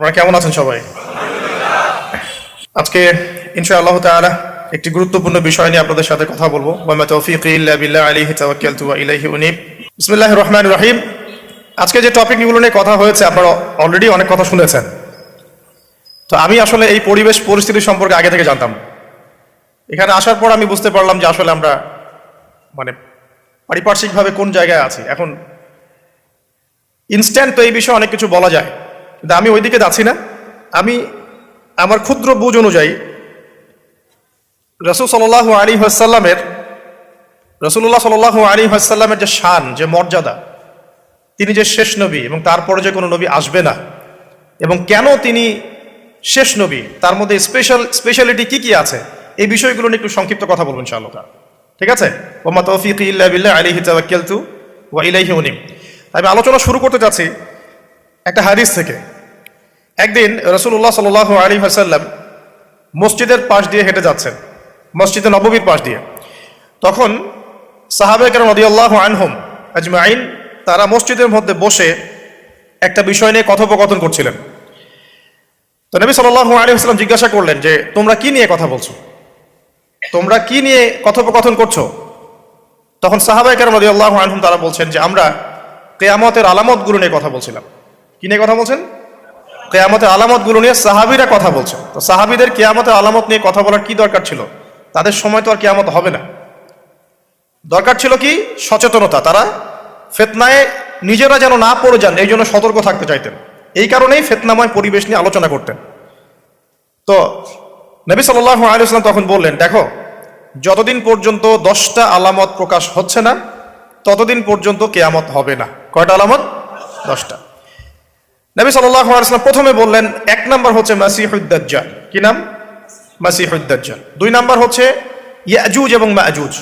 আপনারা কেমন আছেন সবাই? আজকে ইনশাআল্লাহ তাআলা একটি গুরুত্বপূর্ণ বিষয় নিয়ে আপনাদের সাথে কথা বলবো। ওয়া মা তাওফীকি ইল্লা বিল্লাহ আলাইহি তাওয়াক্কালতু ওয়া ইলাইহি উনীব। বিসমিল্লাহির রহমানির রহিম। আজকে যে টপিকগুলো নিয়ে কথা হয়েছে আপনারা অলরেডি অনেক কথা শুনেছেন। তো আমি আসলে এই পরিস্থিতি সম্পর্কে আগে থেকে জানতাম। এখানে আসার পর আমি বুঝতে পারলাম যে আসলে আমরা পারিপার্শ্বিকভাবে কোন জায়গায় আছি। এখন ইনস্ট্যান্ট তো এই বিষয়ে অনেক কিছু বলা যায়, কিন্তু আমি ওইদিকে যাচ্ছি না। আমি আমার ক্ষুদ্র বুঝ অনুযায়ী রাসূলুল্লাহ সাল্লাল্লাহু আলাইহি ওয়াসাল্লামের যে শান, যে মর্যাদা, তিনি যে শেষ নবী এবং তারপরে যে কোনো নবী আসবে না, এবং কেন তিনি শেষ নবী, তার মধ্যে স্পেশালিটি কি কি আছে, এই বিষয়গুলো নিয়ে একটু সংক্ষিপ্ত কথা বলবো ইনশাআল্লাহ। ঠিক আছে? ওয়া মা তাওফীকি ইল্লা বিল্লাহ আলাইহি তাওয়াক্কালতু ওয়া ইলাইহি উনীব। আমি আলোচনা শুরু করতে চাচ্ছি একটা হাদিস থেকে। একদিন রাসূলুল্লাহ সাল্লাল্লাহু আলাইহি ওয়াসাল্লাম মসজিদের পাশ দিয়ে হেঁটে যাচ্ছেন, মসজিদে নববীর পাশ দিয়ে। তখন সাহাবায়ে কেরাম রাদিয়াল্লাহু আনহুম আজমাইন তারা মসজিদের মধ্যে বসে একটা বিষয় নিয়ে কথোপকথন করছিলেন। তো নবী সাল্লাল্লাহু আলাইহি ওয়াসাল্লাম জিজ্ঞাসা করলেন যে তোমরা কি নিয়ে কথা বলছো, তোমরা কি নিয়ে কথোপকথন করছো? তখন সাহাবায়ে কেরাম রাদিয়াল্লাহু আনহুম তারা বলছেন যে আমরা কিয়ামতের আলামতগুলো নিয়ে কথা বলছিলাম। কি নিয়ে কথা বলছেন? কিয়ামতের আলামতগুলো নিয়ে সাহাবীরা কথা বলছেন। তো সাহাবীদের কিয়ামতের আলামত নিয়ে কথা বলার কি দরকার ছিল? তাদের সময় তো আর কিয়ামত হবে না। দরকার ছিল কি? সচেতনতা। তারা ফিতনায় নিজেরা যেন না পড়ে যান, এই জন্য সতর্ক থাকতে চাইতেন। এই কারণেই ফিতনাময় পরিবেশ নিয়ে আলোচনা করতেন। তো নবী সাল্লাল্লাহু আলাইহি ওয়াসাল্লাম তখন বললেন, দেখো, যতদিন পর্যন্ত 10টা আলামত প্রকাশ হচ্ছে না ততদিন পর্যন্ত কিয়ামত হবে না। কয়টা আলামত? 10টা। নবী সাল্লাল্লাহু আলাইহি ওয়াসাল্লাম প্রথমে বললেন 1 নাম্বার হচ্ছে মাসিহুদ দাজ্জাল। কি নাম? মাসিহুদ দাজ্জাল। 2 নাম্বার হচ্ছে ইয়াজুজ এবং মাজুজ।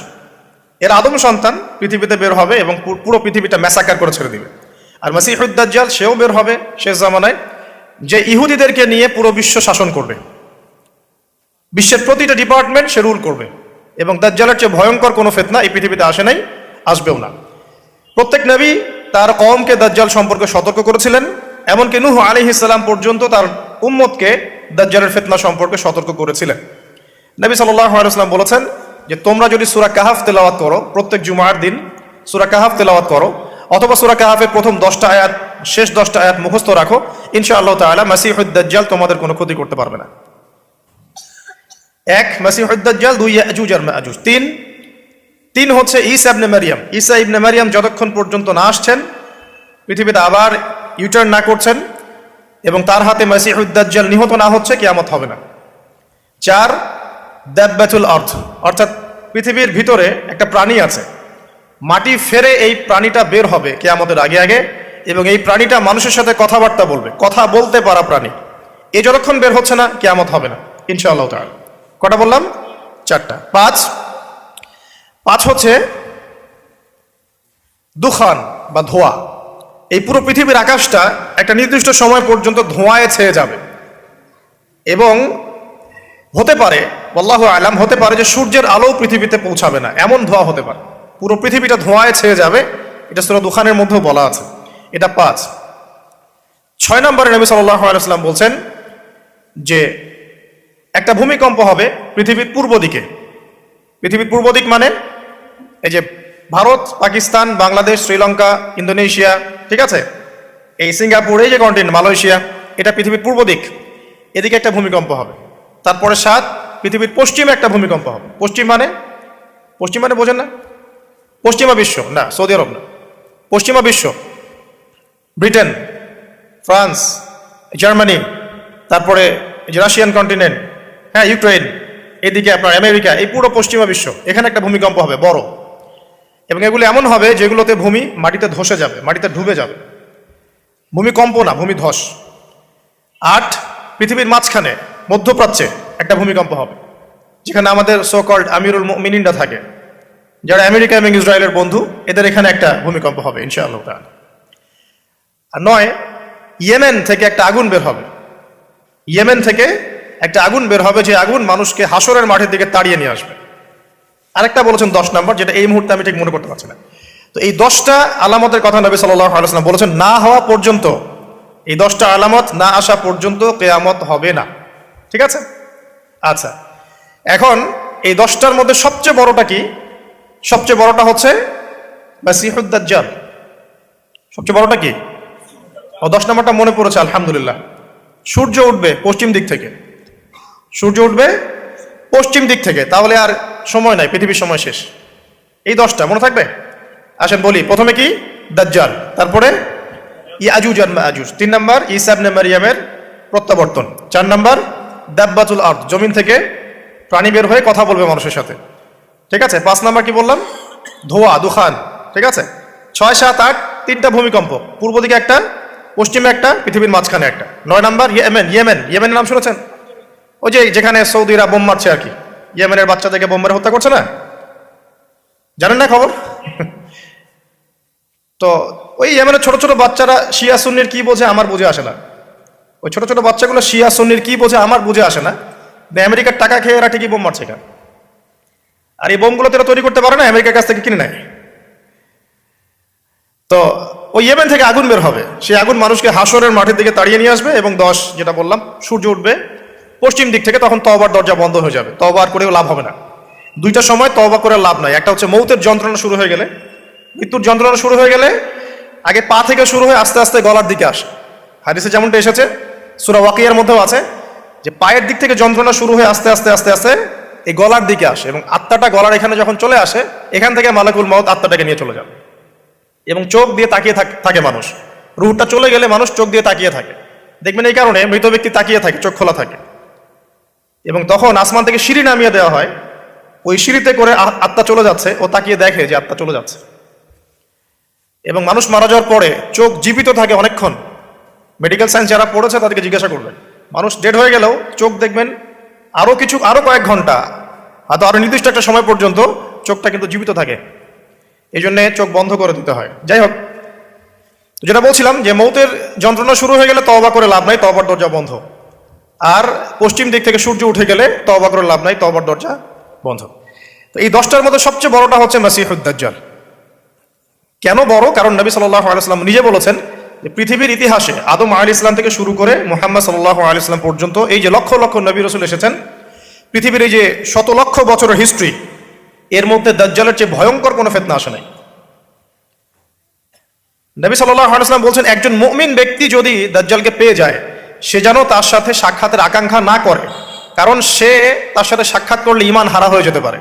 এর আদম সন্তান পৃথিবীতে বের হবে এবং পুরো পৃথিবীটা ম্যাসাকার করে ছেড়ে দিবে। আর মাসিহুদ দাজ্জাল সেও বের হবে শেষ জামানায়, যে ইহুদিদেরকে নিয়ে পুরো বিশ্ব শাসন করবে। বিশ্বের প্রতিটা ডিপার্টমেন্ট সে রুল করবে, এবং দাজ্জালের চেয়ে ভয়ঙ্কর কোনো ফিতনা এই পৃথিবীতে আসে নাই, আসবেও না। প্রত্যেক নবী তার কওমকে দাজ্জাল সম্পর্কে সতর্ক করেছিলেন, এমনকি নূহ আলাইহিস সালাম পর্যন্ত তার উম্মতকে দাজ্জালের ফিতনা সম্পর্কে সতর্ক করেছিলেন। নবী সাল্লাল্লাহু আলাইহি ওয়াসাল্লাম বলেছেন যে তোমরা যদি সূরা কাহাফ তেলাওয়াত করো, প্রত্যেক জুমার দিন সূরা কাহাফ তেলাওয়াত করো, অথবা সূরা কাহাফের প্রথম 10টা আয়াত, শেষ 10টা আয়াত মুখস্থ রাখো, ইনশাআল্লাহ তাআলা মাসিহুদ দাজ্জাল তোমাদের কোনো ক্ষতি করতে পারবে না। 1 মাসিহুদ দাজ্জাল, 2 ইয়াজুজ আর মাজুজ, 3 হচ্ছে ঈসা ইবনে মারইয়াম। ঈসা ইবনে মারইয়াম যতক্ষণ পর্যন্ত না আসছেন, পৃথিবীতে আবার ইউটার্ন না করছেন এবং তার হাতে মাসিহুদ দাজ্জাল নিহত না হচ্ছে, কিয়ামত হবে না। 4 দাব্বাতুল আরদ, অর্থাৎ পৃথিবীর ভিতরে একটা প্রাণী আছে, মাটি ফেরে এই প্রাণীটা বের হবে কিয়ামতের আগে আগে, এবং এই প্রাণীটা মানুষের সাথে কথাবার্তা বলবে, কথা বলতে পারা প্রাণী। এ যতক্ষণ বের হচ্ছে না, কিয়ামত হবে না ইনশাআল্লাহ তাআলা। কটা বললাম? 4টা। 5 হচ্ছে দুখান বা ধোঁয়া। এই পুরো পৃথিবীর আকাশটা একটা নির্দিষ্ট সময় পর্যন্ত ধোঁয়ায় ছেয়ে যাবে, এবং হতে পারে, আল্লাহু আলাম, হতে পারে যে সূর্যের আলো পৃথিবীতে পৌঁছাবে না, এমন ধোঁয়া হতে পারে। পুরো পৃথিবীটা ধোঁয়ায় ছেয়ে যাবে, এটা সূরা দুখানের মধ্যেও বলা আছে। এটা 5। 6 নম্বরে নবী সাল্লাল্লাহু আলাইহি ওয়াসাল্লাম বলছেন যে একটা ভূমিকম্প হবে পৃথিবীর পূর্ব দিকে। পৃথিবীর পূর্ব দিক মানে এই যে ভারত, পাকিস্তান, বাংলাদেশ, শ্রীলঙ্কা, ইন্দোনেশিয়া, ঠিক আছে, এই সিঙ্গাপুর, এই যে কন্টিনেন্ট, মালয়েশিয়া, এটা পৃথিবীর পূর্ব দিক। এদিকে একটা ভূমিকম্প হবে। তারপরে 7 পৃথিবীর পশ্চিমে একটা ভূমিকম্প হবে। পশ্চিম মানে বোঝেন না? পশ্চিমা বিশ্ব না, সৌদি আরব না, পশ্চিমা বিশ্ব, ব্রিটেন, ফ্রান্স, জার্মানি, তারপরে যে রাশিয়ান কন্টিনেন্ট, হ্যাঁ, ইউক্রেন, এদিকে আপনার আমেরিকা, এই পুরো পশ্চিমা বিশ্ব, এখানে একটা ভূমিকম্প হবে বড়। এবং এগুলো এমন হবে যেগুলোতে ভূমি মাটিতে ধসে যাবে, মাটিতে ডুবে যাবে। ভূমিকম্প না, ভূমিধস। 8 পৃথিবীর মাঝখানে মধ্যপ্রাচ্যে একটা ভূমিকম্প হবে, যেখানে আমাদের সো কল্ড আমিরুল মুমিনিনরা থাকে, যারা আমেরিকা এবং ইসরায়েলের বন্ধু, এদের এখানে একটা ভূমিকম্প হবে ইনশাআল্লাহ তাআলা। আর 9 ইয়েমেন থেকে একটা আগুন বের হবে। ইয়েমেন থেকে একটা আগুন বের হবে, যে আগুন মানুষকে হাসরের মাঠের দিকে তাড়িয়ে নিয়ে আসবে। আরেকটা বলেছেন 10 নম্বর, যেটা এই মুহূর্তে আমি ঠিক মনে করতে পারছি না। তো এই 10টা আলামতের কথা নবী সাল্লাল্লাহু আলাইহি ওয়াসাল্লাম বলেছেন, না হওয়া পর্যন্ত এই 10টা আলামত না আসা পর্যন্ত কিয়ামত হবে না। ঠিক আছে? আচ্ছা, এখন এই 10টার মধ্যে সবচেয়ে বড়টা কি? সবচেয়ে বড়টা হচ্ছে মাসিহুদ দাজ্জাল। সবচেয়ে বড়টা কি? 10 নম্বরটা মনে পড়েছে, আলহামদুলিল্লাহ। সূর্য উঠবে পশ্চিম দিক থেকে। সূর্য উঠবে পশ্চিম দিক থেকে, তাহলে আর সময় নাই, পৃথিবীর সময় শেষ। এই 10টা মনে থাকবে? আসেন বলি, প্রথমে কি? দাজ্জাল, তারপরে ইয়াজুজ আর মাজুজ, 3 নাম্বার ঈসা ইবনে মারইয়ামের প্রত্যাবর্তন, 4 নাম্বার দাব্বাতুল আরদ, জমিন থেকে প্রাণী বের হয়ে কথা বলবে মানুষের সাথে। ঠিক আছে? 5 নাম্বার কি বললাম? ধোঁয়া, দুখান। ঠিক আছে? 6, 7, 8 3টা ভূমিকম্প, পূর্ব দিকে একটা, পশ্চিমে একটা, পৃথিবীর মাঝখানে একটা। 9 নাম্বার ইয়েমেনের নাম শুনেছেন? ওই যে যেখানে সৌদিরা বোম মারছে আর কি, ইয়েমেনের বাচ্চাদেরকে বোম মেরে হত্যা করছে না, জানেন না খবর? তো ওই ইয়েমেনের ছোট ছোট বাচ্চারা শিয়া সুন্নির কি বোঝে আমার বুঝে আসে না। ওই ছোট ছোট বাচ্চাগুলো শিয়া সুন্নির কি বোঝে আমার বুঝে আসে না। আমেরিকার টাকা খেয়ে এরা ঠিকই বোম মারছে কেন? আর এই বোমগুলো তো এরা তৈরি করতে পারে না, আমেরিকার কাছ থেকে কিনে নেয়। তো ওই ইয়েমেন থেকে আগুন বের হবে, সেই আগুন মানুষকে হাসরের মাঠের দিকে তাড়িয়ে নিয়ে আসবে, এবং 10 যেটা বললাম, সূর্য উঠবে পশ্চিম দিক থেকে, তখন তওবার দরজা বন্ধ হয়ে যাবে। তওবা আর করেও লাভ হবে না। 2টা সময় তওবা করে লাভ নাই। একটা হচ্ছে মৌতের যন্ত্রণা শুরু হয়ে গেলে, মৃত্যুর যন্ত্রণা শুরু হয়ে গেলে আগে পা থেকে শুরু হয়ে আস্তে আস্তে গলার দিকে আসে। হাদিসে যেমনটা এসেছে, সূরা ওয়াকিয়ার মধ্যেও আছে যে পায়ের দিক থেকে যন্ত্রণা শুরু হয়ে আস্তে আস্তে আস্তে আস্তে এই গলার দিকে আসে, এবং আত্মাটা গলার এখানে যখন চলে আসে, এখান থেকে মালাকুল মউত আত্মাটাকে নিয়ে চলে যাবে। এবং চোখ দিয়ে তাকিয়ে থাকে মানুষ। রুহটা চলে গেলে মানুষ চোখ দিয়ে তাকিয়ে থাকে, দেখবেন এই কারণে মৃত ব্যক্তি তাকিয়ে থাকে, চোখ খোলা থাকে। এবং তখন আসমান থেকে সিঁড়ি নামিয়ে দেওয়া হয়, ওই সিঁড়িতে করে আত্মা চলে যাচ্ছে, ও তাকিয়ে দেখে যে আত্মা চলে যাচ্ছে। এবং মানুষ মারা যাওয়ার পরে চোখ জীবিত থাকে অনেকক্ষণ। মেডিকেল সায়েন্স যারা পড়েছে তাদেরকে জিজ্ঞাসা করবেন, মানুষ ডেড হয়ে গেলেও চোখ দেখবেন আরো কয়েক ঘন্টা, হয়তো আরো নির্দিষ্ট একটা সময় পর্যন্ত চোখটা কিন্তু জীবিত থাকে। এই জন্য চোখ বন্ধ করে দিতে হয়। যাই হোক, যেটা বলছিলাম যে মৌতের যন্ত্রণা শুরু হয়ে গেলে তওবা করে লাভ নাই, তওবার দরজা বন্ধ। আর পশ্চিম দিক থেকে সূর্য উঠে গেলে তওবা করে লাভ নাই, তওবার দরজা বন্ধ। তো এই 10টার মধ্যে সবচেয়ে বড়টা হচ্ছে মাসিহুদ দাজ্জাল। কেন বড়? কারণ নবী সাল্লাল্লাহু আলাইহি ওয়াসাল্লাম নিজে বলেছেন যে পৃথিবীর ইতিহাসে আদম আলাইহিস সালাম থেকে শুরু করে মুহাম্মদ সাল্লাল্লাহু আলাইহি ওয়াসাল্লাম পর্যন্ত এই যে লক্ষ লক্ষ নবী রাসূল এসেছেন, পৃথিবীর এই যে শত লক্ষ বছরের হিস্ট্রি, এর মধ্যে দাজ্জালের চেয়ে ভয়ঙ্কর কোনো ফিতনা আসে নাই। নবী সাল্লাল্লাহু আলাইহি ওয়াসাল্লাম বলছেন, একজন মুমিন ব্যক্তি যদি দাজ্জালকে পেয়ে যায়, সে যেন তার সাথে সাক্ষাতের আকাঙ্ক্ষা না করে, কারণ সে তার সাথে সাক্ষাৎ করলে ঈমান হারা হয়ে যেতে পারে।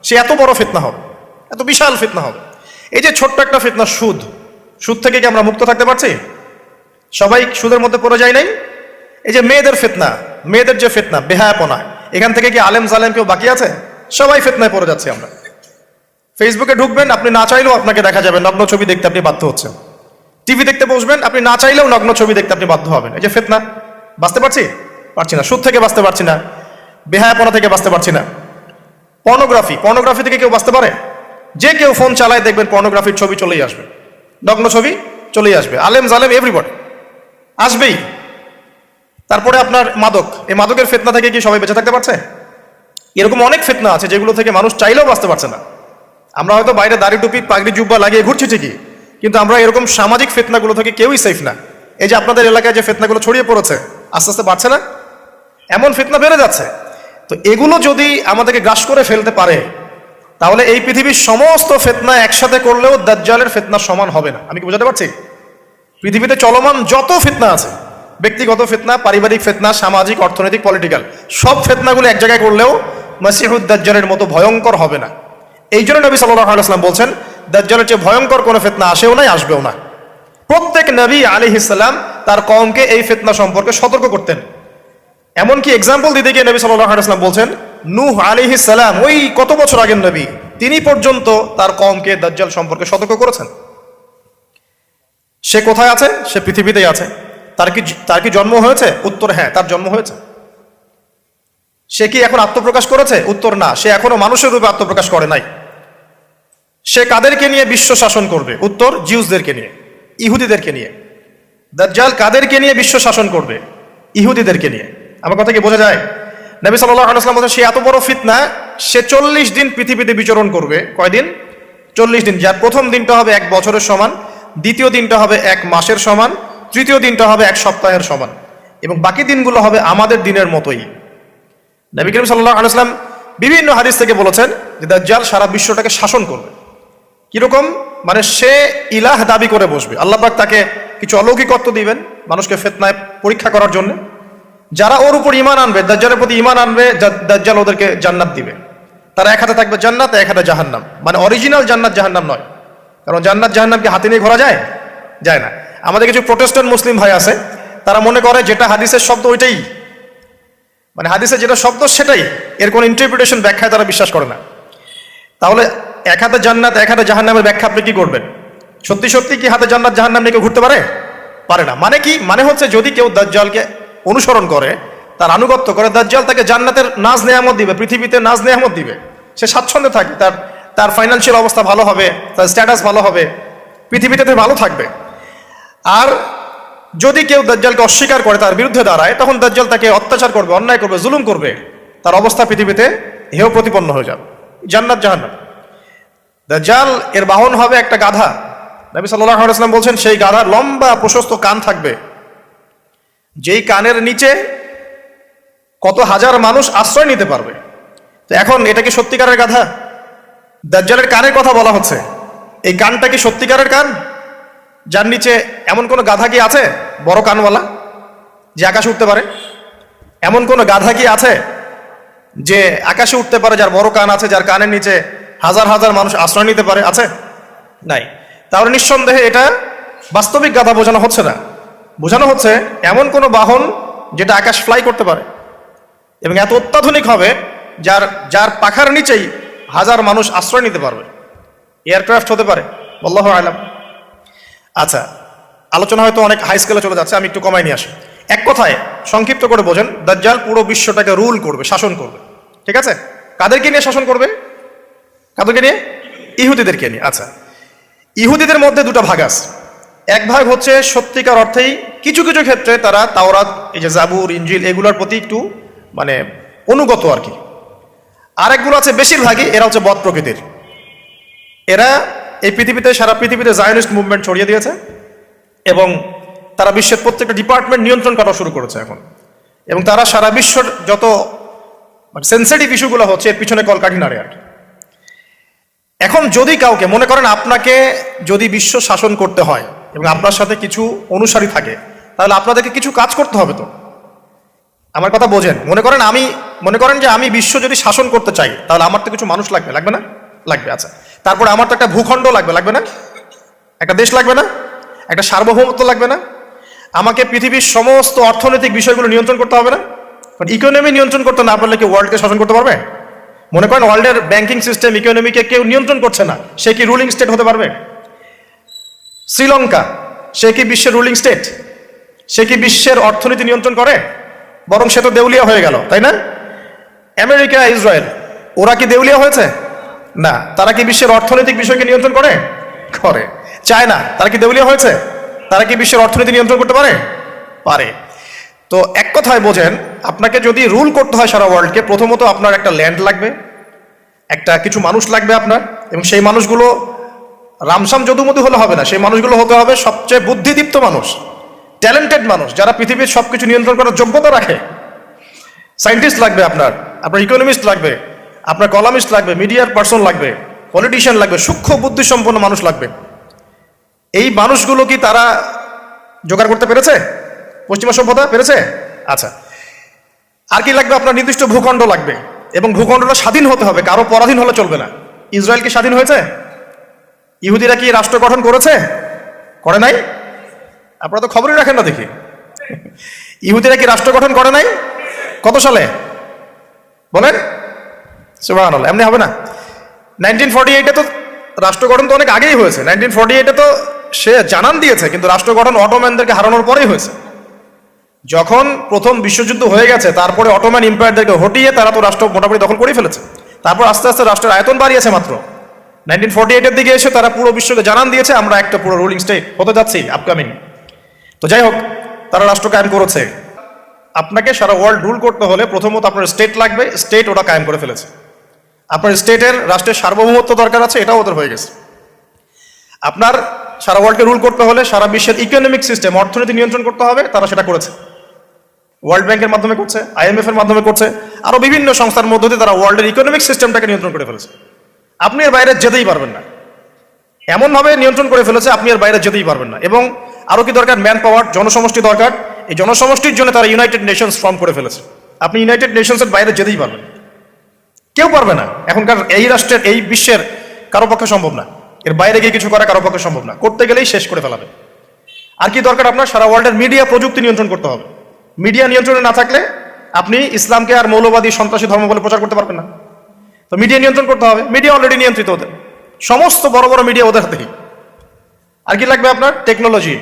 সে এত বড় ফিতনা হবে, এত বিশাল ফিতনা হবে। এই যে ছোট্ট একটা ফিতনা সুদ থেকে কি আমরা মুক্ত থাকতে পারছি? সবাই সুদের মধ্যে পড়ে যায় নাই? এই যে মেয়েদের ফিতনা, মেয়েদের যে ফিতনা, বেহায়াপনা, এখান থেকে কি আলেম জালেম কেউ বাকি আছে? সবাই ফিতনায় পড়ে যাচ্ছে আমরা। ফেসবুকে ঢুকবেন, আপনি না চাইলেও আপনাকে দেখা যাবে নগ্ন ছবি দেখতে আপনি বাধ্য হচ্ছেন। টিভি দেখতে বসবেন, আপনি না চাইলেও নগ্ন ছবি দেখতে আপনি বাধ্য হবেন। এই যে ফিতনা, বাঁচতে পারছি না। সুদ থেকে বাঁচতে পারছি না, বেহায়াপনা থেকে বাঁচতে পারছি না। পর্নোগ্রাফি থেকে কেউ বাঁচতে পারে? যে কেউ ফোন চালায় দেখবেন পর্নোগ্রাফির ছবি চলেই আসবে, নগ্ন ছবি চলেই আসবে। আলেম জালেম এভরিবডি আসবেই। তারপরে আপনার মাদক, এই মাদকের ফিতনা থেকে কি সবাই বেঁচে থাকতে পারছে? এরকম অনেক ফিতনা আছে যেগুলো থেকে মানুষ চাইলেও বাঁচতে পারছে না। আমরা হয়তো বাইরে দাড়ি টুপি পাগড়ি জুব্বা লাগিয়ে ঘুরছি ঠিকই, কিন্তু আমরা এরকম সামাজিক ফিতনাগুলো থেকে কেউই সেফ না। এই যে আপনাদের এলাকায় যে ফিতনাগুলো ছড়িয়ে পড়েছে, আস্তে আস্তে বাড়ছে না? এমন ফিতনা বেড়ে যাচ্ছে। তো এগুলো যদি আমাদেরকে গ্রাস করে ফেলতে পারে, তাহলে এই পৃথিবীর সমস্ত ফিতনা একসাথে করলেও দাজ্জালের ফিতনার সমান হবে না। আমি কি বোঝাতে পারছি? পৃথিবীতে চলমান যত ফিতনা আছে, ব্যক্তিগত ফিতনা, পারিবারিক ফিতনা, সামাজিক, অর্থনৈতিক, পলিটিক্যাল, সব ফিতনাগুলো এক জায়গায় করলেও মাসিহুদ দাজ্জালের মতো ভয়ঙ্কর হবে না। এই জন্য নবী সাল্লাল্লাহু আলাইহি ওয়াসাল্লাম বলছেন, দাজ্জালের চেয়ে ভয়ঙ্কর কোনো ফিতনা আসেও নাই, আসবেও না। প্রত্যেক নবী আলাইহিস সালাম তার কওমকে এই ফিতনা সম্পর্কে সতর্ক করতেন। এমনকি এক্সাম্পল দিতে গিয়ে নবী সাল্লাল্লাহু আলাইহি ওয়াসাল্লাম বলছেন, নূহ আলাইহিস সালাম, ওই কত বছর আগের নবী, তিনি পর্যন্ত তার কওমকে দাজ্জাল সম্পর্কে সতর্ক করেছেন। সে কোথায় আছে? সে পৃথিবীতেই আছে। তার কি জন্ম হয়েছে? উত্তর হ্যাঁ, তার জন্ম হয়েছে। সে কি এখন আত্মপ্রকাশ করেছে? উত্তর না, সে এখনো মানুষের রূপে আত্মপ্রকাশ করে নাই। সে কাদেরকে নিয়ে বিশ্ব শাসন করবে? উত্তর জিউসদেরকে নিয়ে, ইহুদিদেরকে নিয়ে। দাজ্জাল কাদেরকে নিয়ে বিশ্ব শাসন করবে? ইহুদিদেরকে নিয়ে। আমার কথা কি বোঝা যায়? নবী সাল্লাল্লাহু আলাইহি ওয়াসাল্লাম বলেন, সে এত বড় ফিতনা, সে 40 দিন পৃথিবীতে বিচরণ করবে। কয়দিন? 40 দিন। যার প্রথম দিনটা হবে 1 বছরের সমান, দ্বিতীয় দিনটা হবে 1 মাসের সমান, তৃতীয় দিনটা হবে এক সপ্তাহের সমান, এবং বাকি দিনগুলো হবে আমাদের দিনের মতোই। নবী করিম সাল্লাল্লাহু আলাইহি ওয়াসাল্লাম বিভিন্ন হাদিস থেকে বলেছেন যে দাজ্জাল সারা বিশ্বটাকে শাসন করবে। কিরকম? মানে সে ইলাহ দাবি করে বসবে, আল্লাহ পাক তাকে কিছু অলৌকিকত্ব দিবেন মানুষকে ফিতনায় পরীক্ষা করার জন্য। যারা ওর উপর ঈমান আনবে, দাজ্জালের প্রতি ঈমান আনবে, দাজ্জাল ওদেরকে জান্নাত দিবে। তারা এক হাতে থাকবে জান্নাত, এক হাতে জাহান্নাম, মানে অরিজিনাল জান্নাত জাহান্নাম নয়, কারণ জান্নাত জাহান্নামকে হাতে নিয়ে ঘোরা যায়? যায় না। আমাদের কিছু প্রোটেস্ট্যান্ট মুসলিম ভাই আছে, তারা মনে করে যেটা হাদিসের শব্দ ওইটাই, মানে হাদিসে যেটা শব্দ সেটাই, এর কোনো ইন্টারপ্রিটেশন ব্যাখ্যায় তারা বিশ্বাস করে না। তাহলে এক হাতে জান্নাত এক হাতে জাহান্নামের ব্যাখ্যা আপনি কি করবেন? সত্যি সত্যি কি হাতে জান্নাত জাহান্নাম নিয়ে কেউ ঘুরতে পারে? পারে না। মানে কি? মানে হচ্ছে যদি কেউ দাজ্জালকে অনুসরণ করে, তার আনুগত্য করে, দাজ্জাল তাকে জান্নাতের নাজ নেয়ামত দিবে, পৃথিবীতে নাজ নেয়ামত দিবে, সে স্বাচ্ছন্দ্যে থাকে, তার ফাইন্যান্সিয়াল অবস্থা ভালো হবে, তার স্ট্যাটাস ভালো হবে, পৃথিবীতে ভালো থাকবে। আর যদি কেউ দাজ্জালকে অস্বীকার করে, তার বিরুদ্ধে দাঁড়ায়, তখন দাজ্জাল তাকে অত্যাচার করবে, অন্যায় করবে, জুলুম করবে, তার অবস্থা পৃথিবীতে হেয় প্রতিপন্ন হয়ে যাবে। জান্নাত জাহান্নাম। দাজ্জাল এর বাহন হবে একটা গাধা। নবী সাল্লাল্লাহু আলাইহি ওয়াসাল্লাম বলছেন সেই গাধার লম্বা প্রশস্ত কান থাকবে, যেই কানের নিচে কত হাজার মানুষ আশ্রয় নিতে পারবে। তো এখন এটা কি সত্যিকারের গাধা? দাজ্জালের কানের কথা বলা হচ্ছে, এই কানটা কি সত্যিকারের কান? যার নিচে এমন কোনো গাধা কি আছে বড় কানওয়ালা যে আকাশে উঠতে পারে? এমন কোনো গাধা কি আছে যে আকাশে উঠতে পারে, যার বড় কান আছে, যার কানের নিচে হাজার হাজার মানুষ আশ্রয় নিতে পারে? আছে? নাই। তাহলে নিঃসন্দেহে এটা বাস্তবিক গাধা বোঝানো হচ্ছে না, বোঝানো হচ্ছে এমন কোনো বাহন যেটা আকাশ ফ্লাই করতে পারে এবং এত অত্যাধুনিক হবে যার যার পাখার নিচেই হাজার মানুষ আশ্রয় নিতে পারবে। এয়ারক্রাফট হতে পারে, আল্লাহু আ'লাম। আচ্ছা, আলোচনা হয়তো অনেক হাই স্কেলে চলে যাচ্ছে, আমি একটু কমাই নিয়ে আসি। এক কথায় সংক্ষিপ্ত করে বোঝেন, দাজ্জাল পুরো বিশ্বটাকে রুল করবে, শাসন করবে। ঠিক আছে? কাদেরকে নিয়ে শাসন করবে? কাদেরকে নিয়ে? ইহুদিদেরকে নিয়ে। আচ্ছা, ইহুদিদের মধ্যে দুটো ভাগ আছে। এক ভাগ হচ্ছে সত্যিকার অর্থেই কিছু কিছু ক্ষেত্রে তারা তাওরাত, এই যে জাবুর, ইনজিল, এগুলোর প্রতি একটু মানে অনুগত আর কি। আরেকগুলো আছে বেশিরভাগই এরা হচ্ছে বদ প্রকৃতির। এরা এই পৃথিবীতে, সারা পৃথিবীতে জায়নিস্ট মুভমেন্ট ছড়িয়ে দিয়েছে এবং তারা বিশ্বের প্রত্যেকটা ডিপার্টমেন্ট নিয়ন্ত্রণ করা শুরু করেছে এখন, এবং তারা সারা বিশ্বর যত সেন্সিটিভ ইস্যুগুলো হচ্ছে এর পিছনে কলকাঠি নাড়ে আর কি। এখন যদি কাউকে মনে করেন আপনাকে যদি বিশ্ব শাসন করতে হয় এবং আপনার সাথে কিছু অনুসারী থাকে, তাহলে আপনাদেরকে কিছু কাজ করতে হবে। তো আমার কথা বোঝেন। মনে করেন যে আমি বিশ্ব যদি শাসন করতে চাই, তাহলে আমার তো কিছু মানুষ লাগবে, লাগবে না? লাগবে। আচ্ছা, তারপরে আমার তো একটা ভূখণ্ড লাগবে, লাগবে না? একটা দেশ লাগবে না? একটা সার্বভৌমত্ব লাগবে না? আমাকে পৃথিবীর সমস্ত অর্থনৈতিক বিষয়গুলো নিয়ন্ত্রণ করতে হবে না? কারণ ইকোনমি নিয়ন্ত্রণ করতে না পারলে কি ওয়ার্ল্ডকে শাসন করতে পারবে? মনে করেন ওয়ার্ল্ডের ব্যাংকিং সিস্টেম, ইকোনমিকে কেউ নিয়ন্ত্রণ করছে না, সে কি রুলিং স্টেট হতে পারবে? শ্রীলঙ্কা, সে কি বিশ্বের রুলিং স্টেট? সে কি বিশ্বের অর্থনীতি নিয়ন্ত্রণ করে? বরং সে তো দেউলিয়া হয়ে গেল, তাই না? আমেরিকা, ইসরায়েল, ওরা কি দেউলিয়া হয়েছে? না। তারা কি বিশ্বের অর্থনৈতিক বিষয়কে নিয়ন্ত্রণ করে? করে। চায়না, তারা কি দেউলিয়া হয়েছে? তারা কি বিশ্বের অর্থনীতি নিয়ন্ত্রণ করতে পারে? পারে। তো এক কথায় বোঝেন, আপনাকে যদি রুল করতে হয় সারা ওয়ার্ল্ডকে, প্রথমত আপনার একটা ল্যান্ড লাগবে, একটা কিছু মানুষ লাগবে আপনার, এবং সেই মানুষগুলো রামসাম যদুমধু হলে হবে না, সেই মানুষগুলো হতে হবে সবচেয়ে বুদ্ধিদীপ্ত মানুষ, ট্যালেন্টেড মানুষ, যারা পৃথিবীর সবকিছু নিয়ন্ত্রণ করার যোগ্যতা রাখে। সায়েন্টিস্ট লাগবে আপনার ইকোনমিস্ট লাগবে, আপনার কলামিস্ট লাগবে, মিডিয়ার পার্সন লাগবে, পলিটিশিয়ান লাগবে, সূক্ষ্ম বুদ্ধিসম্পন্ন মানুষ লাগবে। এই মানুষগুলো কি তারা জোগাড় করতে পেরেছে? পশ্চিমা সভ্যতা পেরেছে? আচ্ছা, আর কি লাগবে? আপনার নির্দিষ্ট ভূখণ্ড লাগবে, এবং ভূখণ্ডটা স্বাধীন হতে হবে, কারো পরাধীন হলে চলবে না। ইসরায়েল কি স্বাধীন হয়েছে? ইহুদিরা কি রাষ্ট্র গঠন করেছে? করে নাই? আপনারা তো খবরই রাখেন না দেখি। ইহুদিরা কি রাষ্ট্র গঠন করে নাই? কত সালে বলেন? সুবহানাল্লাহ। এমনি হবে না। 1948-এ তো রাষ্ট্র গঠন তো অনেক আগেই হয়েছে। 1948-এ তো সে জানান দিয়েছে, কিন্তু রাষ্ট্র গঠন অটোম্যানদেরকে হারানোর পরেই হয়েছে। যখন প্রথম বিশ্বযুদ্ধ হয়ে গেছে, তারপরে অটোম্যান এম্পায়ারদেরকে হটিয়ে তারা তো রাষ্ট্র মোটামুটি দখল করে ফেলেছে। তারপর আস্তে আস্তে রাষ্ট্রের আয়তন বাড়িয়েছে। মাত্র 1948-এর দিকে এসে তারা পুরো বিশ্বকে জানান দিয়েছে আমরা একটা পুরো রুলিং স্টেট হতে যাচ্ছি আপকামিং। তো যাই হোক, তারা রাষ্ট্র কায়েম করেছে। আপনাকে সারা ওয়ার্ল্ড রুল করতে হলে প্রথমত আপনার স্টেট লাগবে, স্টেট ওটা কায়েম করে ফেলেছে। আপনার স্টেটের রাষ্ট্রের সার্বভৌমত্ব দরকার আছে, এটাও ওদের হয়ে গেছে। আপনার সারা ওয়ার্ল্ডকে রুল করতে হলে সারা বিশ্বের ইকোনমিক সিস্টেম, অর্থনীতি নিয়ন্ত্রণ করতে হবে, তারা সেটা করেছে। ওয়ার্ল্ড ব্যাংকের মাধ্যমে করছে, IMF এর মাধ্যমে করছে, আরো বিভিন্ন সংস্থার মধ্য দিয়ে তারা ওয়ার্ল্ডের ইকোনমিক সিস্টেমটাকে নিয়ন্ত্রণ করে ফেলেছে। আপনি এর বাইরে যেতেই পারবেন না, এমনভাবে নিয়ন্ত্রণ করে ফেলেছে আপনি এর বাইরে যেতেই পারবেন না। এবং আরো কি দরকার? ম্যান পাওয়ার, জনসমষ্টি দরকার। এই জনসমষ্টির জন্য তারা ইউনাইটেড নেশনস ফর্ম করে ফেলেছে। আপনি ইউনাইটেড নেশনসের বাইরে যেতেই পারবেন না, কেউ পারবে না। এখনকার এই রাষ্ট্রের, এই বিশ্বের কারো পক্ষে সম্ভব না। এর বাইরে গিয়ে কিছু করা কারো পক্ষে সম্ভব না, করতে গেলেই শেষ করে ফেলাবে। আর কি দরকার আপনার? সারা ওয়ার্ল্ডের মিডিয়া প্রযুক্তি নিয়ন্ত্রণ করতে হবে। মিডিয়া নিয়ন্ত্রণে না থাকলে আপনি ইসলামকে আর মৌলবাদী সন্ত্রাসী ধর্ম বলে প্রচার করতে পারবেন না। তো মিডিয়া নিয়ন্ত্রণ করতে হবে। মিডিয়া অলরেডি নিয়ন্ত্রিত, ওদের সমস্ত বড় বড় মিডিয়া ওদের হাতেই। আর কি লাগবে আপনার? টেকনোলজি।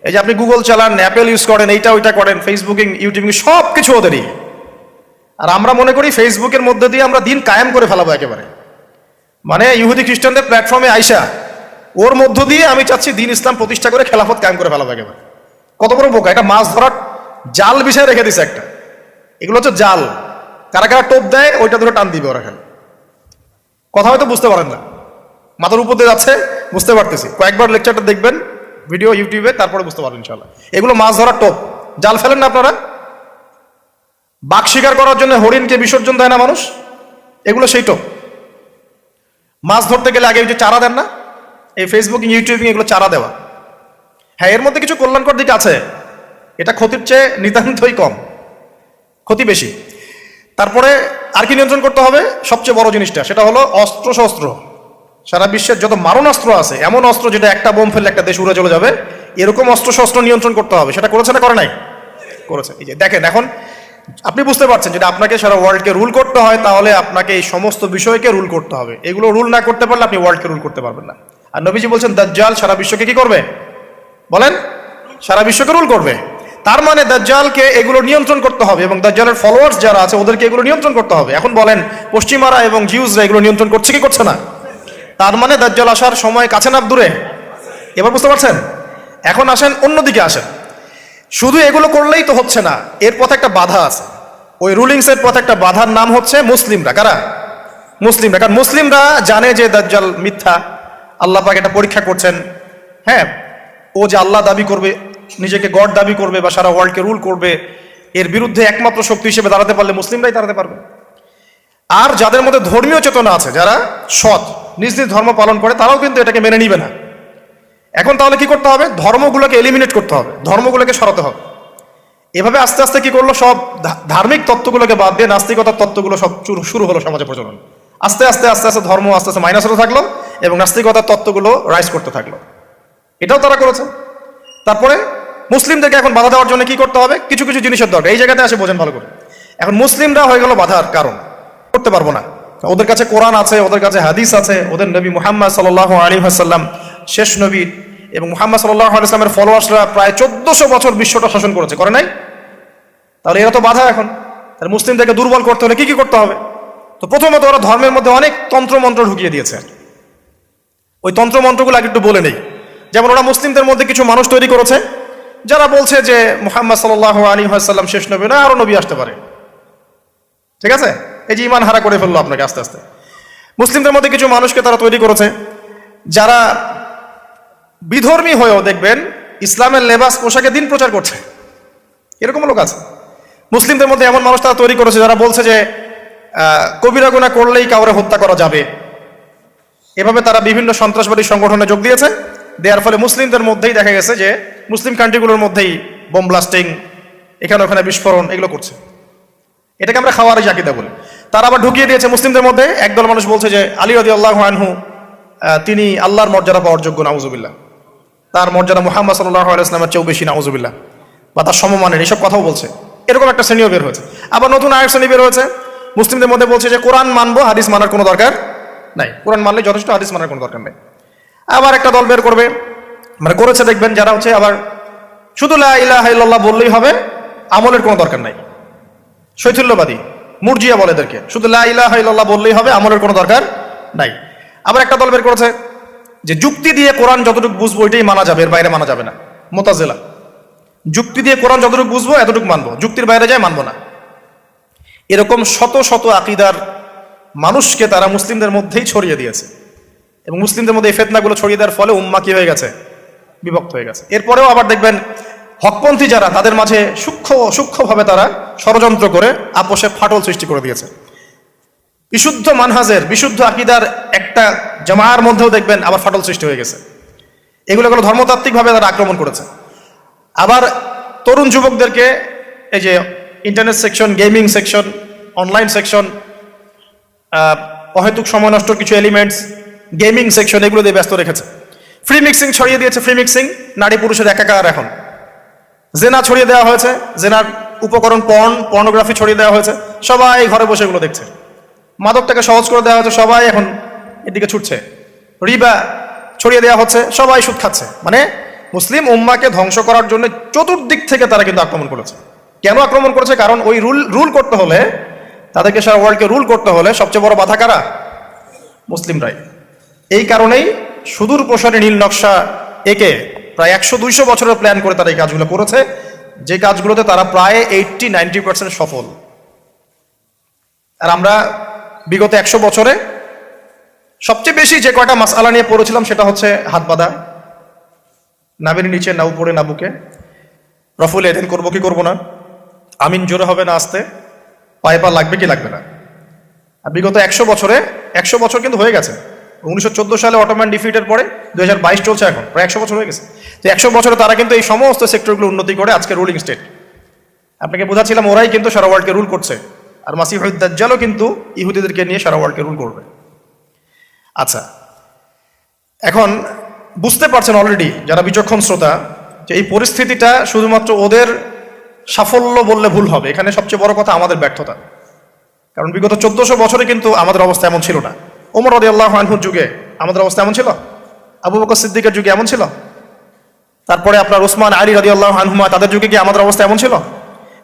এই যে আপনি গুগল চালান, অ্যাপেল ইউজ করেন, এইটা ওইটা করেন, ফেসবুকিং, ইউটিউবিং, সব কিছু ওদেরই। আর আমরা মনে করি ফেসবুকের মধ্যে দিয়ে আমরা দিন কায়েম করে ফেলাবো একেবারে। মানে ইহুদি খ্রিস্টানদের প্ল্যাটফর্মে আইসা ওর মধ্য দিয়ে আমি চাচ্ছি দিন ইসলাম প্রতিষ্ঠা করে খেলাফত কায়েম করে ফেলাবো একেবারে। কত বড় বোকা! এটা মাছ ধরার জাল বিষয় রেখে দিছে একটা। এগুলো হচ্ছে জাল, কারা কারা টোপ দেয় ওইটা ধরে টান দিবে ওরা। খেলে কথা হয়তো বুঝতে পারেন না, মাথার উপর দিয়ে যাচ্ছে, বুঝতে পারতেছি। কয়েকবার লেকচারটা দেখবেন ভিডিও ইউটিউবে, তারপরে বুঝতে পারবেন ইনশাল্লাহ। এগুলো মাছ ধরার টোপ। জাল ফেলেন না আপনারা? বাঘ শিকার করার জন্য হরিণকে বিসর্জন দেয় না মানুষ, এগুলো সেই টোপ। মাছ ধরতে গেলে আগে যে চারা দেন না, এই ফেসবুকিং, ইউটিউবিং, এগুলো চারা দেওয়া। হ্যাঁ, এর মধ্যে কিছু কল্যাণকর দিক আছে, এটা ক্ষতির চেয়ে নিতান্তই কম, ক্ষতি বেশি। তারপরে আর কি নিয়ন্ত্রণ করতে হবে? সবচেয়ে বড় জিনিসটা, সেটা হলো অস্ত্র শস্ত্র। সারা বিশ্বের যত মারণাস্ত্র আছে, এমন অস্ত্র যেটা একটা বোম ফেললে একটা দেশ উড়ে চলে যাবে, এরকম অস্ত্র শস্ত্র নিয়ন্ত্রণ করতে হবে। সেটা করেছে না করে নাই? করেছে। এই যে দেখেন, এখন আপনি বুঝতে পারছেন যেটা আপনাকে সারা ওয়ার্ল্ডকে রুল করতে হয়, তাহলে আপনাকে এই সমস্ত বিষয়কে রুল করতে হবে। এগুলো রুল না করতে পারলে আপনি ওয়ার্ল্ডকে রুল করতে পারবেন না। আর নবীজি বলছেন দাজ্জাল সারা বিশ্বকে কি করবে? বলেন, সারা বিশ্বকে রুল করবে। তার মানে দাজ্জালকে এগুলো নিয়ন্ত্রণ করতে হবে, এবং দাজ্জালের ফলোয়ার্স যারা আছে ওদেরকে এগুলো নিয়ন্ত্রণ করতে হবে। এখন বলেন, পশ্চিমারা এবং জিউসরা এগুলো নিয়ন্ত্রণ করছে কি করছে না? তার মানে দাজ্জাল আসার সময় কাছে না দূরে? এবার বুঝতে পারছেন? এখন আসেন, অন্যদিকে আসেন। শুধু এগুলো করলেই তো হচ্ছে না, এর পথে একটা বাধা আছে। ওই রুলিংস এর পথে একটা বাধার নাম হচ্ছে মুসলিমরা। কারা? মুসলিমরা। কারণ মুসলিমরা জানে যে দাজ্জাল মিথ্যা, আল্লাহ পাক এটা পরীক্ষা করছেন। হ্যাঁ, ও যে আল্লাহ দাবি করবে, নিজেকে গড দাবি করবে, বা সারা ওয়ার্ল্ডকে রুল করবে, এর বিরুদ্ধে একমাত্র শক্তি হিসেবে দাঁড়াতে পারলে মুসলিমরাই দাঁড়াতে পারবে। আর যাদের মধ্যে ধর্মীয় চেতনা আছে, যারা সৎ, নিজ নিজ ধর্ম পালন করে, তারাও কিন্তু এটাকে মেনে নিবে না। এখন তাহলে কি করতে হবে? ধর্মগুলোকে এলিমিনেট করতে হবে, ধর্মগুলোকে সরাতে হবে। এভাবে আস্তে আস্তে কি করলো, সব ধার্মিক তত্ত্বগুলোকে বাদ দিয়ে নাস্তিকতার তত্ত্বগুলো সব শুরু হলো সমাজে প্রচলন। আস্তে আস্তে আস্তে আস্তে ধর্ম আস্তে আস্তে মাইনাস হতে থাকলো, এবং নাস্তিকতার তত্ত্বগুলো রাইজ করতে থাকলো। এটাও তারা করেছে। তারপরে মুসলিমদেরকে এখন বাধা দেওয়ার জন্য কি করতে হবে? কিছু কিছু জিনিসের দরকার। এই জায়গাতে আসে, বোঝেন ভালো করে। এখন মুসলিমরা হয়ে গেল বাধার কারণ, করতে পারবো না। ওদের কাছে কোরআন আছে, ওদের কাছে হাদিস আছে, ওদের নবী মুহাম্মদ সাল্লাল্লাহু আলাইহি ওয়াসাল্লাম শেষ নবী, এবং মুহাম্মদ সাল্লাল্লাহু আলাইহি ওয়াসাল্লামের ফলোয়ার্সরা প্রায় 1400 বছর বিশ্বটা শাসন করেছে, করে নাই? তাহলে এরা তো বাধা। এখন তাহলে মুসলিমদেরকে দুর্বল করতে হলে কি কি করতে হবে? তো প্রথমত ওরা ধর্মের মধ্যে অনেক তন্ত্রমন্ত্র ঢুকিয়ে দিয়েছে। ওই তন্ত্রমন্ত্রগুলো আগে একটু বলে নেই। যেমন ওরা মুসলিমদের মধ্যে কিছু মানুষ তৈরি করেছে যারা বলছে যে মুহাম্মদ সাল্লাল্লাহু আলাইহি ওয়াসাল্লাম শেষ নবী না, আরো নবী আসতে পারে। ঠিক আছে, এই যে ইমান হারা করে ফেললো আপনাকে আস্তে আস্তে। মুসলিমদের মধ্যে কিছু মানুষকে তারা তৈরি করেছে যারা বিধর্মী হয়েও দেখবেন ইসলামের লেবাস পোশাকে দিন প্রচার করছে, এরকম লোক আছে। মুসলিমদের মধ্যে এমন মানুষ তারা তৈরি করেছে যারা বলছে যে কবিরা গুনাহ করলেই কাউরে হত্যা করা যাবে। এভাবে তারা বিভিন্ন সন্ত্রাসবাদী সংগঠনে যোগ দিয়েছে। দেওয়ার ফলে মুসলিমদের মধ্যেই দেখা গেছে যে মুসলিম কান্ট্রিগুলোর মধ্যেই বোম ব্লাস্টিং, এখানে ওখানে বিস্ফোরণ, এগুলো করছে। এটাকে আমরা খাওয়ারই জাকিদা বলি। তারা আবার ঢুকিয়ে দিয়েছে মুসলিমদের মধ্যে, একদল মানুষ বলছে যে আলী রাদিয়াল্লাহু আনহু তিনি আল্লাহর মর্যাদা পাওয়ার যোগ্য, নাউজুবিল্লাহ। তার মর্যাদা মুহাম্মদ সাল্লাল্লাহু আলাইহি ওয়াসাল্লামের চেয়েও বেশি, নাউজুবিল্লাহ, বা তার সমমানের, এইসব কথাও বলছে। এরকম একটা শ্রেণীও বের হয়েছে। আবার নতুন আরেক শ্রেণী বের হয়েছে, মুসলিমদের মধ্যে বলছে যে কোরআন মানবো, হাদিস মানার কোনো দরকার নাই, কোরআন মানলে যথেষ্ট, হাদিস মানার কোনো দরকার নেই। আবার একটা দল বের করবে, মানে করেছে দেখবেন, যারা হচ্ছে আবার শুধু লা ইলাহা ইল্লাল্লাহ বললেই হবে, আমলের কোনো দরকার নাই। শৈথিল্যবাদী, মুরজিয়া বলে এদেরকে, শুধু লা ইলাহা ইল্লাল্লাহ বললেই হবে, আমলের কোনো দরকার নাই। আবার একটা দল বের করেছে যে যুক্তি দিয়ে কোরআন যতটুকু বুঝবো ওইটাই মানা যাবে, এর বাইরে মানা যাবে না। মুতাজিলা, যুক্তি দিয়ে কোরআন যতটুকু বুঝবো এতটুকু মানবো, যুক্তির বাইরে যায় মানবো না। এরকম শত শত আকীদার মানুষকে তারা মুসলিমদের মধ্যেই ছড়িয়ে দিয়েছে, এবং মুসলিমদের মধ্যে এই ফিতনাগুলো ছড়িয়ে দেওয়ার ফলে উম্মাহ কি হয়ে গেছে? বিভক্ত হয়ে গেছে। এরপরেও আবার দেখবেন হকপন্থী যারা, তাদের মাঝে সূক্ষ্মভাবে তারা ষড়যন্ত্র করে আপোষে ফাটল সৃষ্টি করে দিয়েছে। বিশুদ্ধ মানহাজের, বিশুদ্ধ আকীদার একটা জামায়ার মধ্যেও দেখবেন আবার ফাটল সৃষ্টি হয়ে গেছে। এগুলো ধর্মতাত্ত্বিকভাবে তারা আক্রমণ করেছে। আবার তরুণ যুবকদেরকে এই যে internet section, gaming section, online section, অহেতুক সময় নষ্ট কিছু এলিমেন্টস, গেমিং সেকশন, এগুলো দিয়ে ব্যস্ত রেখেছে। ফ্রি মিক্সিং ছড়িয়ে দিয়েছে। ফ্রি মিক্সিং, নারী পুরুষের একাকার। এখন জেনা ছড়িয়ে দেওয়া হয়েছে, জেনার উপকরণ পর্নোগ্রাফি ছড়িয়ে দেওয়া হয়েছে, সবাই ঘরে বসে এগুলো দেখছে। মাদকটাকে সহজ করে দেওয়া হয়েছে, সবাই এখন এদিকে ছুটছে। রিবা ছড়িয়ে দেওয়া হচ্ছে, সবাই সুদ খাচ্ছে। মানে মুসলিম উম্মাকে ধ্বংস করার জন্য চতুর্দিক থেকে তারা কিন্তু আক্রমণ করেছে। কেন আক্রমণ করেছে? কারণ ওই রুল করতে হলে, তাদেরকে সারা ওয়ার্ল্ডকে রুল করতে হলে সবচেয়ে বড় বাধা কারা? মুসলিমরাই। এই কারণেই সুদূর প্রসারী নীল নকশা একে প্রায় 100-200 বছরের প্ল্যান করে তারা এই কাজগুলো করেছে, যে কাজগুলোতে তারা প্রায় 80-90% সফল। আর আমরা বিগত 100 বছরে সবচেয়ে বেশি যে কয়টা মাসআলা নিয়ে পড়েছিলাম সেটা হচ্ছে হাত বাঁধা, নাবির নিচে, না উপরে না বুকে, রফুল এদেন করবো কি করবো না, আমিন জোরে হবে না আস্তে, পায়ে পা লাগবে কি লাগবে না। আর বিগত 100 বছর কিন্তু হয়ে গেছে। 1914 সালে অটোম্যান ডিফিটের পরে 2022 চলছে, এখন প্রায় 100 বছর হয়ে গেছে। তো 100 বছরে তারা কিন্তু এই সমস্ত সেক্টরগুলো উন্নতি করে আজকে রুলিং স্টেট। আপনাকে বোঝাচ্ছিলাম ওরাই কিন্তু সারা ওয়ার্ল্ডকে রুল করছে। আর মাসিহুদ দাজ্জালও কিন্তু ইহুদিদেরকে নিয়ে সারা ওয়ার্ল্ডকে রুল করবে। আচ্ছা, এখন বুঝতে পারছেন অলরেডি যারা বিচক্ষণ শ্রোতা, যে এই পরিস্থিতিটা শুধুমাত্র ওদের সাফল্য বললে ভুল হবে। এখানে সবচেয়ে বড় কথা আমাদের ব্যর্থতা। কারণ বিগত 1400 বছরে কিন্তু আমাদের অবস্থা এমন ছিল না। ওমর রাদিয়াল্লাহু আনহুর যুগে আমাদের অবস্থা এমন ছিল, আবু বকর সিদ্দিকের যুগে এমন ছিল, তারপরে আপনার উসমান আলী রাদিয়াল্লাহু আনহুমা তাদের যুগে কি আমাদের অবস্থা এমন ছিল?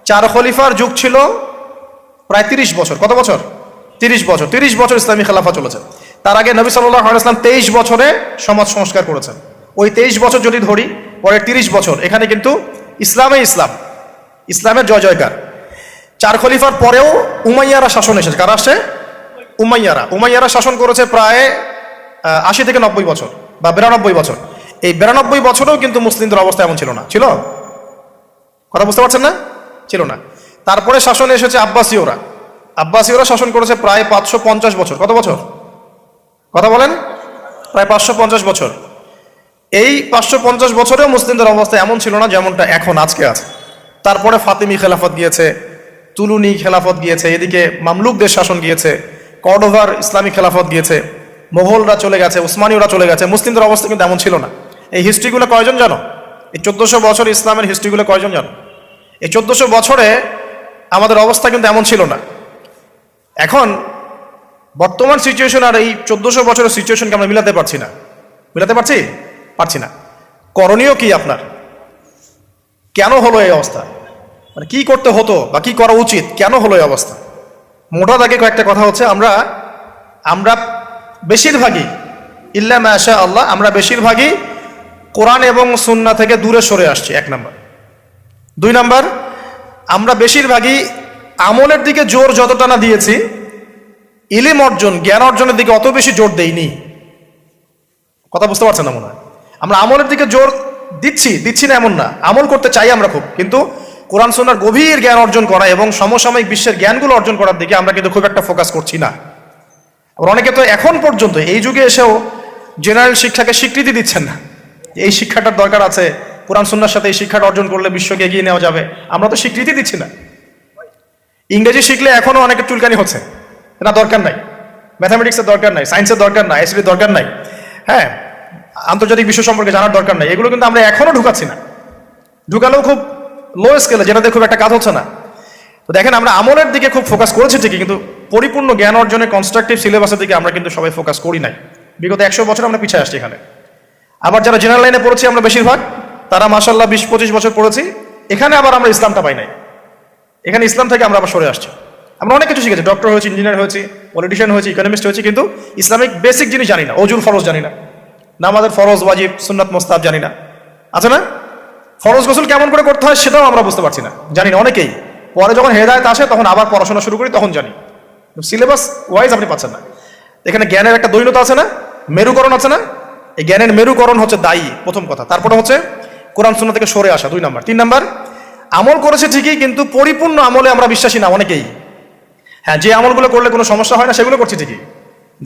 4 খলিফার যুগ ছিল প্রায় 30 বছর। কত বছর? 30 বছর। 30 বছর ইসলামী খেলাফা চলেছে। তার আগে নবী সাল্লাল্লাহু আলাইহি ওয়াসাল্লাম 23 বছরে সমাজ সংস্কার করেছেন। ওই 23 বছর যদি ধরি, পরে 30 বছর এখানে কিন্তু ইসলামের জয় জয়কার। 4 খলিফার পরেও উমাইয়ারা শাসন এসেছে। কারা আসছে? উমাইয়ারা শাসন করেছে প্রায় 80-90 বছর বা 92 বছর। এই 92 বছরেও কিন্তু মুসলিমদের অবস্থা এমন ছিল না। ছিল? কথা বুঝতে পারছেন না? ছিল না। তারপরে শাসনে এসেছে আব্বাসীয়রা শাসন করেছে প্রায় 550 বছর। কত বছর? কথা বলেন। প্রায় 550 বছর। এই 550 বছরেও মুসলিমদের অবস্থা এমন ছিল না যেমনটা এখন আজকে আছে। তারপরে ফাতিমি খেলাফত গিয়েছে, তুলুনি খেলাফত গিয়েছে, এদিকে মামলুকদের শাসন গিয়েছে, কর্ডোভার ইসলামী খেলাফত গিয়েছে, মোগলরা চলে গেছে, উসমানীয়রা চলে গেছে। মুসলিমদের অবস্থা কিন্তু এমন ছিল না। এই হিস্ট্রিগুলো কয়জন জানো? এই 1400 বছর ইসলামের হিস্ট্রিগুলো কয়জন জানো? এই 1400 বছরে আমাদের অবস্থা কিন্তু এমন ছিল না। এখন বর্তমান সিচুয়েশন আর এই 1400 বছরের সিচুয়েশনকে আমরা মিলাতে পারছি না। করণীয় কি আপনার? কেন হলো এই অবস্থা? মানে কি করতে হতো বা কি করা উচিত? কেন হলো এই অবস্থা? মোটা দাগে কয়েকটা কথা হচ্ছে, আমরা বেশিরভাগই ইল্লা মাশা আল্লাহ, আমরা বেশিরভাগই কোরআন এবং সুন্নাহ থেকে দূরে সরে আসছি, 1 নাম্বার। 2 নাম্বার, আমরা বেশিরভাগই আমলের দিকে জোর যতটা না দিয়েছি, ইলম অর্জন, জ্ঞান অর্জনের দিকে অত বেশি জোর দেইনি। কথা বুঝতে পারছেন না মনে হয়? আমরা আমলের দিকে জোর দিচ্ছি না এমন না, আমল করতে চাই আমরা খুব, কিন্তু কোরআন সুন্নাহর গভীর জ্ঞান অর্জন করা এবং সমসাময়িক বিশ্বের জ্ঞানগুলো অর্জন করার দিকে আমরা কিন্তু খুব একটা ফোকাস করছি না। আবার অনেকে তো এখন পর্যন্ত এই যুগে এসেও জেনারেল শিক্ষাকে স্বীকৃতি দিচ্ছেন না। এই শিক্ষাটার দরকার আছে, কোরআন সুন্নাহর সাথে এই শিক্ষাটা অর্জন করলে বিশ্বকে এগিয়ে নেওয়া যাবে, আমরা তো স্বীকৃতি দিচ্ছি না। ইংরেজি শিখলে এখনো অনেকে চুলকানি হচ্ছে, না দরকার নাই, ম্যাথামেটিক্সের দরকার নাই, সায়েন্সের দরকার নাই, আইসিটির দরকার নাই, হ্যাঁ, আন্তর্জাতিক বিশ্ব সম্পর্কে জানার দরকার নাই। এগুলো কিন্তু আমরা এখনো ঢুকাচ্ছি না, ঢুকালেও খুব লো স্কেলে, যেটাতে খুব একটা কাজ হচ্ছে না। তো দেখেন, আমরা আমলের দিকে খুব ফোকাস করেছি ঠিকই, কিন্তু পরিপূর্ণ জ্ঞান অর্জনের কনস্ট্রাকটিভ সিলেবাসের দিকে আমরা কিন্তু সবাই ফোকাস করি নাই। বিগত 100 বছর আমরা পিছিয়ে আসছি এখানে। আবার যারা জেনারেল লাইনে পড়েছি আমরা বেশিরভাগ, তারা মাশাআল্লাহ 20-25 বছর পড়েছি, এখানে আবার আমরা ইসলামটা পাই নাই। এখানে ইসলাম থেকে আমরা আবার সরে আসছি। আমরা অনেক কিছু শিখেছি, ডক্টর হয়েছি, ইঞ্জিনিয়ার হয়েছি, পলিটিশিয়ান হয়েছি, ইকোনমিস্ট হয়েছি, কিন্তু ইসলামিক বেসিক জিনিস জানি না। অজুর ফরজ জানি না, নামাজের ফরজ, ওয়াজিব, সুন্নাত, মুস্তাহাব জানি না। আছে না? ফরজ গোসল কেমন করে করতে হয় সেটাও আমরা বুঝতে পারছি না, জানি না অনেকেই। পরে যখন হেদায়েত আসে তখন আবার পড়াশোনা শুরু করি, তখন জানি। সিলেবাস ওয়াইজ আপনি পাচ্ছেন না। এখানে জ্ঞানের একটা দৈন্যতা আছে না, মেরুকরণ আছে না, এই জ্ঞানের মেরুকরণ হচ্ছে দায়ী, প্রথম কথা। তারপরে হচ্ছে কোরআন সুন্নাহ থেকে সরে আসা, 2 নাম্বার। 3 নাম্বার, আমল করেছে ঠিকই, কিন্তু পরিপূর্ণ আমলে আমরা বিশ্বাসী না অনেকেই। হ্যাঁ, যে আমলগুলো করলে কোনো সমস্যা হয় না সেগুলো করছি ঠিকই,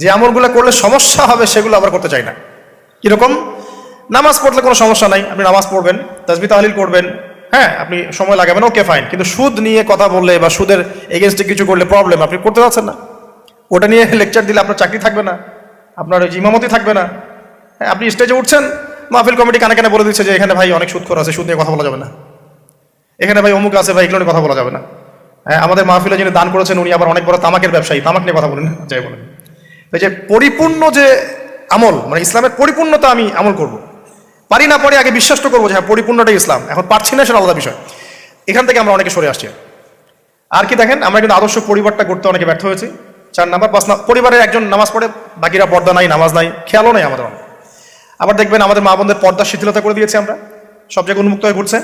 যে আমলগুলো করলে সমস্যা হবে সেগুলো আবার করতে চাই না। কিরকম? নামাজ পড়লে কোনো সমস্যা নাই, আপনি নামাজ পড়বেন, তাসবিহ তাহলিল করবেন, হ্যাঁ আপনি সময় লাগাবেন, ওকে ফাইন। কিন্তু সুদ নিয়ে কথা বললে বা সুদের এগেনস্টে কিছু করলে প্রবলেম, আপনি করতে পারছেন না। ওটা নিয়ে লেকচার দিলে আপনার চাকরি থাকবে না, আপনার ওই ইমামতি থাকবে না। হ্যাঁ, আপনি স্টেজে উঠছেন, মাহফিল কমিটি কানে কানে বলে দিচ্ছে যে এখানে ভাই অনেক সুদখোর আছে, সুদ নিয়ে কথা বলা যাবে না, এখানে ভাই অমুক আছে ভাই, এগুলো নিয়ে কথা বলা যাবে না। হ্যাঁ, আমাদের মাহফিলে যিনি দান করেছেন উনি আবার অনেক বড় তামাকের ব্যবসায়ী, তামাক নিয়ে কথা বলেন, যাই বলেন। এই যে পরিপূর্ণ যে আমল, মানে ইসলামের পরিপূর্ণতা আমি আমল করব, পারি না পারি আগে বিশ্বাস তো করবো যে হ্যাঁ পরিপূর্ণটাই ইসলাম। এখন পারছি না সেটা আলাদা বিষয়। এখান থেকে আমরা অনেকে সরে আসছি। আর কি দেখেন, আমরা কিন্তু আদর্শ পরিবারটা করতে অনেকে ব্যর্থ হয়েছি। 4 নাম্বার। 5 নাম্বার, পরিবারের একজন নামাজ পড়ে, বাকিরা পর্দা নাই, নামাজ নাই, খেয়ালও নাই আমাদের অনেক। আবার দেখবেন আমাদের মা বোনদের পর্দা শিথিলতা করে দিয়েছি আমরা, সব জায়গায় উন্মুক্ত হয়ে ঘুরছে।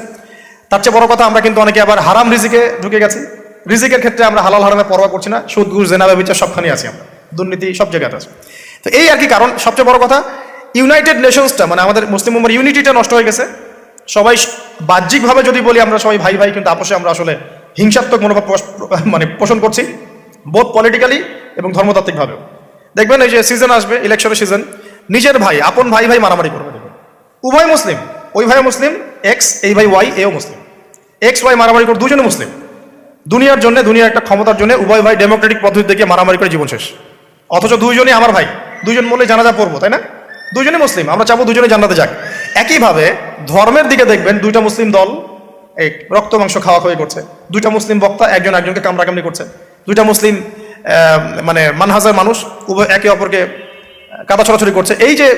তার চেয়ে বড় কথা, আমরা কিন্তু অনেকে আবার হারাম রিজিকে ঢুকে গেছি। রিজিকের ক্ষেত্রে আমরা হালাল হারামে পরোয়া করছি না, সুদ ঘুষ জেনা ব্যভিচার সবখানে আছি আমরা, দুর্নীতি সব জায়গাতে আছে। তো এই আর কি কারণ। সবচেয়ে বড় কথা, ইউনাইটেড নেশনসটা, মানে আমাদের মুসলিম উম্মার ইউনিটিটা নষ্ট হয়ে গেছে। সবাই বাহ্যিকভাবে যদি বলি আমরা সবাই ভাই ভাই, কিন্তু আপোষে আমরা আসলে হিংসাত্মক মনোভাব মানে পোষণ করছি, বোধ পলিটিক্যালি এবং ধর্মতাত্ত্বিকভাবেও। দেখবেন এই যে সিজন আসবে, ইলেকশনের সিজন, নিজের ভাই, আপন ভাই ভাই মারামারি করবে। দেখবেন উভয় মুসলিম, ওই ভাই মুসলিম, এক্স, এই ভাই ওয়াই, এও মুসলিম, এক্স ওয়াই মারামারি করে, দুজনে মুসলিম। দুনিয়ার জন্য, দুনিয়ার একটা ক্ষমতার জন্য উভয় ভাই ডেমোক্রেটিক পদ্ধতি থেকে মারামারি করে জীবন শেষ। অথচ দুইজনই আমার ভাই, দুইজন বললে জানাজা পড়বো, তাই না? দুজনই মুসলিম, আমরা চাবো দুজনে জান্নাতে যাক। একইভাবে ধর্মের দিকে দেখবেন, 2টা মুসলিম দল এই রক্ত মাংস খাওয়া খাওয়াই করছে, 2টা মুসলিম বক্তা একজন একজনকে কামড়াকামড়ি করছে, 2টা মুসলিম মানে মানহাজের মানুষ উভয় একে অপরকে কাদা ছড়াছড়ি করছে। এই যে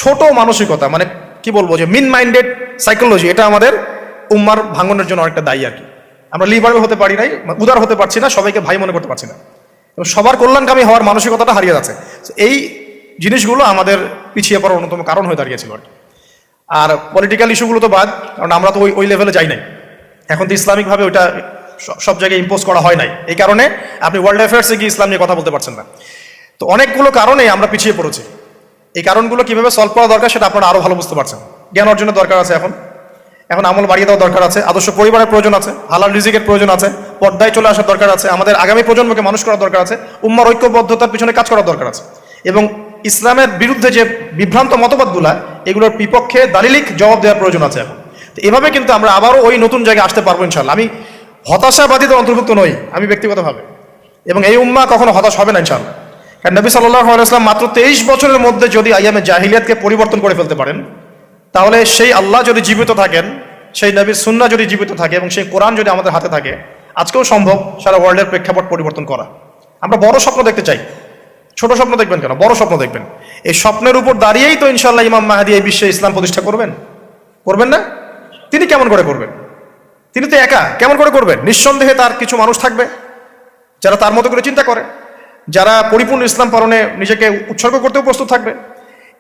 ছোট মানসিকতা, মানে কি বলবো, যে মিন মাইন্ডেড সাইকোলজি, এটা আমাদের উম্মার ভাঙনের জন্য অনেকটা দায়ী আর কি। আমরা লিবারেল হতে পারি নাই, উদার হতে পারছি না, সবাইকে ভাই মনে করতে পারছি না, এবং সবার কল্যাণকামী হওয়ার মানসিকতাটা হারিয়ে যাচ্ছে। এই জিনিসগুলো আমাদের পিছিয়ে পড়ার অন্যতম কারণ হয়ে দাঁড়িয়েছিল আর কি। আর পলিটিক্যাল ইস্যুগুলো তো বাদ, কারণ আমরা তো ওই লেভেলে যাই নাই। এখন তো ইসলামিকভাবে ওইটা সব জায়গায় ইম্পোজ করা হয় নাই, এই কারণে আপনি ওয়ার্ল্ড অ্যাফেয়ার্সে গিয়ে ইসলাম নিয়ে কথা বলতে পারছেন না। তো অনেকগুলো কারণে আমরা পিছিয়ে পড়েছি। এই কারণগুলো কিভাবে সলভ করা দরকার সেটা আপনারা আরো ভালো বুঝতে পারছেন। জ্ঞান অর্জনের দরকার আছে, এখন আমল বাড়িয়ে দেওয়া দরকার আছে, আদর্শ পরিবারের প্রয়োজন আছে, হালাল রিজিকের প্রয়োজন আছে, পর্দায় চলে আসার দরকার আছে, আমাদের আগামী প্রজন্মকে মানুষ করার দরকার আছে, উম্মার ঐক্যবদ্ধতার পিছনে কাজ করার দরকার আছে, এবং ইসলামের বিরুদ্ধে যে বিভ্রান্ত মতবাদগুলা, এগুলোর বিপক্ষে দালিলিক জবাব দেওয়ার প্রয়োজন আছে এখন। তো এভাবে কিন্তু আমরা আবারও ওই নতুন জায়গায় আসতে পারবো ইনশাল্লাহ। আমি হতাশাবাদীদের অন্তর্ভুক্ত নই, আমি ব্যক্তিগতভাবে, এবং এই উম্মাহ কখনো হতাশ হবে না ইনশাল্লাহ। কারণ নবী সাল্লাল্লাহু আলাইহি ওয়াসাল্লাম মাত্র 23 বছরের মধ্যে যদি আইয়ামে জাহিলিয়াতকে পরিবর্তন করে ফেলতে পারেন, তাহলে সেই আল্লাহ যদি জীবিত থাকেন, সেই নবীর সুন্নাহ যদি জীবিত থাকে, এবং সেই কোরআন যদি আমাদের হাতে থাকে, আজকেও সম্ভব সারা ওয়ার্ল্ডের প্রেক্ষাপট পরিবর্তন করা। আমরা বড় স্বপ্ন দেখতে চাই, ছোট স্বপ্ন দেখবেন কেন, বড় স্বপ্ন দেখবেন। এই স্বপ্নের উপর দাঁড়িয়েই তো ইনশাল্লাহ ইমাম মাহদী এই বিশ্বে ইসলাম প্রতিষ্ঠা করবেন, করবেন না? তিনি কেমন করে করবেন? তিনি তো একা, কেমন করে করবেন? নিঃসন্দেহে তার কিছু মানুষ থাকবে যারা তার মতো করে চিন্তা করে, যারা পরিপূর্ণ ইসলাম পালনে নিজেকে উৎসর্গ করতেও প্রস্তুত থাকবে।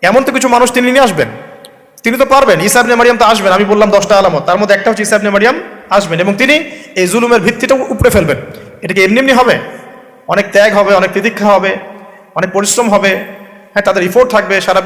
এমন তো কিছু মানুষ তিনি নিয়ে আসবেন, তিনি তো পারবেন। ঈসা ইবনে মারিয়াম তো আসবেন, আমি বললাম 10টা আলামত, তার মধ্যে একটা হচ্ছে ঈসা ইবনে মারিয়াম আসবেন, এবং তিনি এই জুলুমের ভিত্তিটা উপড়ে ফেলবেন। এটা কি এমনি এমনি হবে? অনেক ত্যাগ হবে, অনেক তিতিক্ষা হবে, অনেক পরিশ্রম হবে, হ্যাঁ তাদের ইফোর্ট থাকবে, সারা বিশ্ব